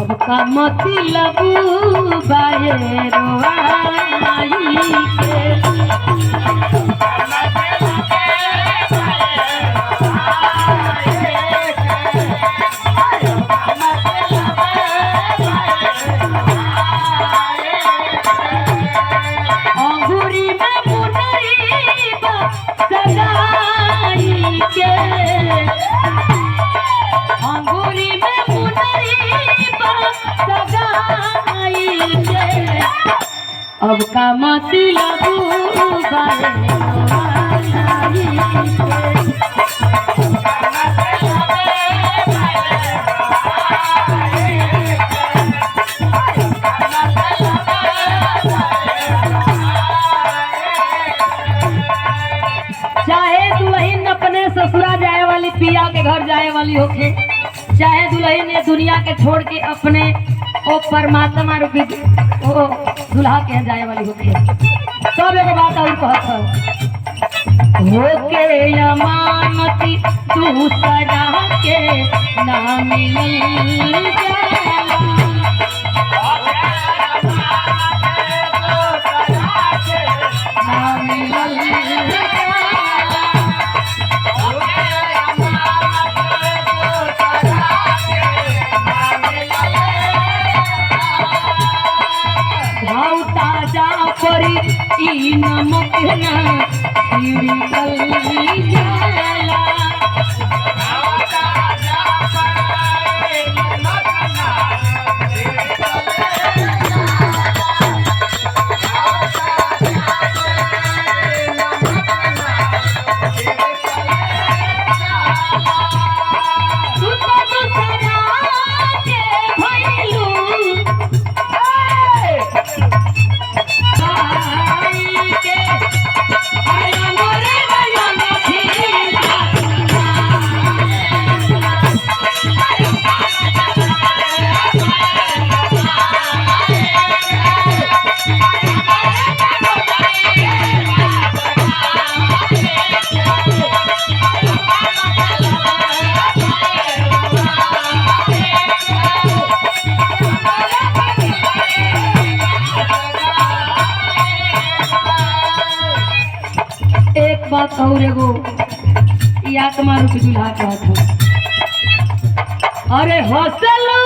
अब का मतलब बाए रोवाई के अंगूरी में मुनरी सगाई के अंगूरी में मुनरी सगाई के अब का मतलब बाए चाहे दुल्हन अपने ससुरा जाए वाली पिया के घर जाए वाली होके, चाहे दुल्हन ने दुनिया के छोड़ के अपने ओ परमात्मा रूपी ओ दुल्हा के जाए वाली होके, सब एक बात और कहत होके अमानती दूसरा के ना मिलल ई नमक ना सीढ़ी जाला बात और एगो या तुम्हारे दूल्हा कहत है अरे हौसला